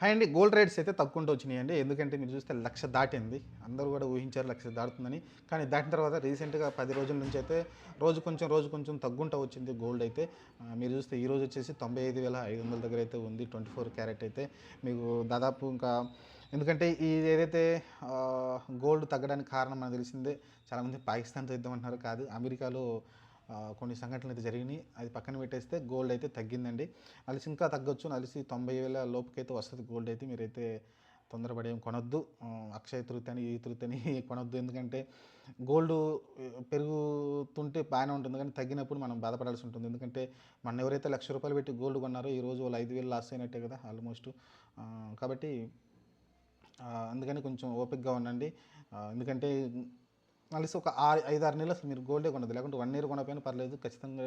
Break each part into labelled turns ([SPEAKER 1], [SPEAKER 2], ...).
[SPEAKER 1] Hi అండి. Gold rates అయితే తగ్గుకుంటూ వచ్చినాయండి. ఎందుకంటే మీరు చూస్తే 1,00,000 దాటింది. అందరూ కూడా ఊహించారు 1,00,000 దాటుతుందని. కానీ దాటిన తర్వాత రీసెంట్‌గా 10 రోజుల నుంచి అయితే రోజు కొంచెం తగ్గుంటూ వచ్చింది గోల్డ్ అయితే. మీరు చూస్తే ఈరోజు వచ్చేసి 95,500 దగ్గర అయితే ఉంది. 24 క్యారెట్ అయితే మీకు దాదాపు ఇంకా ఎందుకంటే ఇది ఏదైతే గోల్డ్ తగ్గడానికి కారణం మనకు తెలిసిందే. చాలామంది పాకిస్తాన్‌తో యుద్ధం అంటున్నారు. కాదు, అమెరికాలో కొన్ని సంఘటనలు అయితే జరిగినాయి. అది పక్కన పెట్టేస్తే గోల్డ్ అయితే తగ్గిందండి. అలిసి ఇంకా తగ్గొచ్చు. అలిసి 90,000 లోపుకైతే వస్తుంది గోల్డ్ అయితే. మీరైతే తొందరపడి ఏం కొనొద్దు. అక్షయ తృతీయ ఈ తృతీయ కొనొద్దు. ఎందుకంటే గోల్డ్ పెరుగుతుంటే బాగానే ఉంటుంది, కానీ తగ్గినప్పుడు మనం బాధపడాల్సి ఉంటుంది. ఎందుకంటే మన ఎవరైతే ₹1,00,000 పెట్టి గోల్డ్ కొన్నారో ఈరోజు వాళ్ళు 5,000 లాస్ అయినట్టే కదా ఆల్మోస్ట్. కాబట్టి అందుకని కొంచెం ఓపికగా ఉండండి. ఎందుకంటే కలిసి ఒక 5-6 నెలలు అసలు మీరు గోల్డే కొనదు, లేకుంటే 1 ఇయర్ కొనకపోయినా పర్లేదు. ఖచ్చితంగా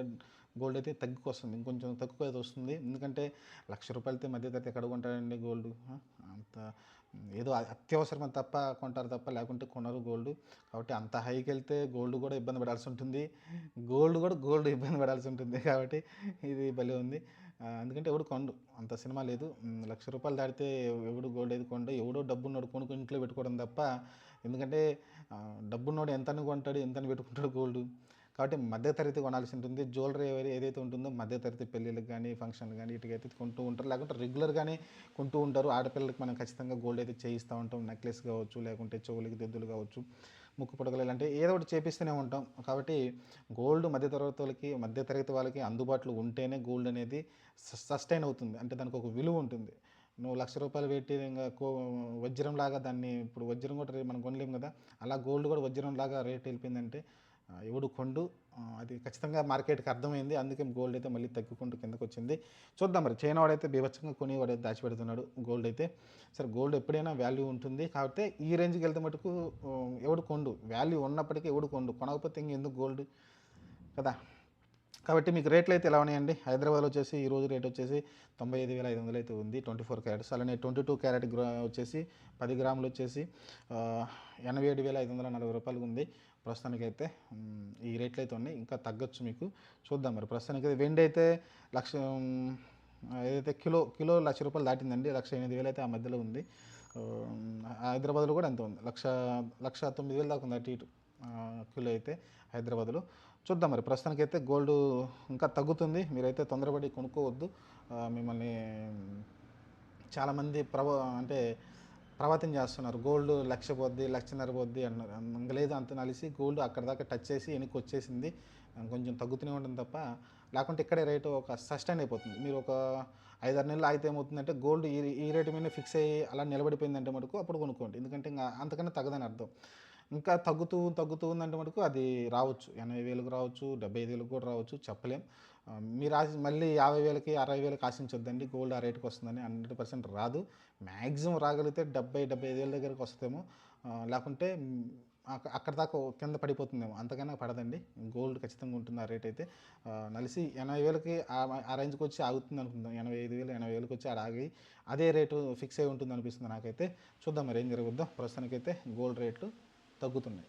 [SPEAKER 1] గోల్డ్ అయితే తగ్గుకొస్తుంది, ఇంకొంచెం తక్కువ అయితే వస్తుంది. ఎందుకంటే ₹1,00,000 మధ్యతరగతి ఎక్కడ కొంటారండి గోల్డ్? అంత ఏదో అత్యవసరం తప్ప కొంటారు తప్ప, లేకుంటే కొనరు గోల్డ్. కాబట్టి అంత హైకి వెళ్తే గోల్డ్ కూడా ఇబ్బంది పడాల్సి ఉంటుంది, గోల్డ్ ఇబ్బంది పడాల్సి ఉంటుంది. కాబట్టి ఇది భలే ఉంది. ఎందుకంటే ఎవడు కొండు, అంత సినిమా లేదు. ₹1,00,000 దాటితే ఎవడు గోల్డ్ అయితే కొండు. ఎవడో డబ్బున్నోడు కొనుక్కొని ఇంట్లో పెట్టుకోవడం తప్ప. ఎందుకంటే డబ్బున్నోడు ఎంతని కొంటాడు, ఎంతని పెట్టుకుంటాడు గోల్డ్. కాబట్టి మధ్యతరగతి కొనాల్సి ఉంటుంది. జ్యువెలరీ ఏదైతే ఉంటుందో మధ్యతరగతి పెళ్ళిళ్ళకి కానీ, ఫంక్షన్లు కానీ వీటికైతే కొంటూ ఉంటారు. లేకుంటే రెగ్యులర్గానే కొంటూ ఉంటారు. ఆడపిల్లలకి మనం ఖచ్చితంగా గోల్డ్ అయితే చేయిస్తూ ఉంటాం. నెక్లెస్ కావచ్చు, లేకుంటే చెవులకి దిద్దులు కావచ్చు, ముక్కు పుడకలు, ఇలాంటి ఏదో ఒకటి చేపిస్తూనే ఉంటాం. కాబట్టి గోల్డ్ మధ్యతరగతి వాళ్ళకి అందుబాటులో ఉంటేనే గోల్డ్ అనేది సస్టైన్ అవుతుంది. అంటే దానికి ఒక విలువ ఉంటుంది. నువ్వు ₹1,00,000 పెట్టి ఇంకా వజ్రంలాగా దాన్ని, ఇప్పుడు వజ్రం కూడా మనం కొనలేము కదా, అలా గోల్డ్ కూడా వజ్రంలాగా రేట్ వెళ్ళిపోయిందంటే ఎవడు కొండు. అది ఖచ్చితంగా మార్కెట్కి అర్థమైంది. అందుకే గోల్డ్ అయితే మళ్ళీ తగ్గుకుంటూ కిందకు వచ్చింది. చూద్దాం మరి. చైనా వాడైతే బీభత్సంగా కొని వాడైతే దాచిపెడుతున్నాడు గోల్డ్ అయితే. సరే, గోల్డ్ ఎప్పుడైనా వాల్యూ ఉంటుంది. కాబట్టి ఈ రేంజ్కి వెళ్తే మటుకు ఎవడు కొండు. వాల్యూ ఉన్నప్పటికీ ఎవడు కొండు, కొనకపోతే ఇంకెందుకు గోల్డ్ కదా. కాబట్టి మీకు రేట్లు అయితే ఎలా ఉన్నాయండి? హైదరాబాద్లో వచ్చేసి ఈరోజు రేట్ వచ్చేసి 95,500 అయితే ఉంది 24 క్యారెట్స్. అలానే 22 క్యారెట్ వచ్చేసి 10 గ్రాములు వచ్చేసి ₹87,540 ఉంది ప్రస్తుతానికైతే. ఈ రేట్లు అయితే ఉన్నాయి, ఇంకా తగ్గొచ్చు మీకు. చూద్దాం మరి. ప్రస్తుతానికి అయితే వెండి అయితే లక్ష ఏదైతే కిలో ₹1,00,000 దాటిందండి. 1,08,000 అయితే ఆ మధ్యలో ఉంది. హైదరాబాద్లో కూడా అంత ఉంది, 1,09,000 దాకా ఉంది అటు ఇటు కిలో అయితే హైదరాబాద్లో. చూద్దాం మరి. ప్రస్తుతానికైతే గోల్డ్ ఇంకా తగ్గుతుంది. మీరైతే తొందరపడి కొనుక్కోవద్దు. మిమ్మల్ని చాలామంది అంటే ప్రభావితం చేస్తున్నారు. గోల్డ్ 1,00,000 పోద్ది, 1,50,000 పోద్ది అన్నారు. ఇంక లేదు, అంత నలిసి గోల్డ్ అక్కడ దాకా టచ్ చేసి వెనక్కి వచ్చేసింది. కొంచెం తగ్గుతూనే ఉంటుంది తప్ప, లేకుంటే ఇక్కడే రేటు ఒక సస్టైన్ అయిపోతుంది. మీరు ఒక 5-6 నెలలు ఆగితే ఏమవుతుందంటే గోల్డ్ ఈ రేటు మీద ఫిక్స్ అయ్యి అలా నిలబడిపోయిందంటే మటుకు అప్పుడు కొనుక్కోండి. ఎందుకంటే ఇంకా అంతకన్నా తగ్గదని అర్థం. ఇంకా తగ్గుతూ ఉందంటే మటుకు అది రావచ్చు, 80,000కు రావచ్చు, 75,000కు కూడా రావచ్చు, చెప్పలేం. మీరు మళ్ళీ 50,000కి 60,000కి ఆశించొద్దండి. గోల్డ్ ఆ రేటుకి వస్తుందని 100% రాదు. మ్యాక్సిమం రాగలిగితే 70,000-75,000 దగ్గరికి వస్తేమో, లేకుంటే అక్కడ దాకా కింద పడిపోతుందేమో, అంతకన్నా పడదండి. గోల్డ్ ఖచ్చితంగా ఉంటుంది ఆ రేట్ అయితే. నలిసి 80,000కి ఆ రేంజ్కి వచ్చి ఆగుతుంది అనుకుందాం. 85,000, 80,000కి వచ్చి ఆగి అదే రేటు ఫిక్స్ అయి ఉంటుంది అనిపిస్తుంది నాకైతే. చూద్దాం మరి ఏం జరుగుద్దో. ప్రస్తుతానికైతే గోల్డ్ రేట్లు తగ్గుతున్నాయి.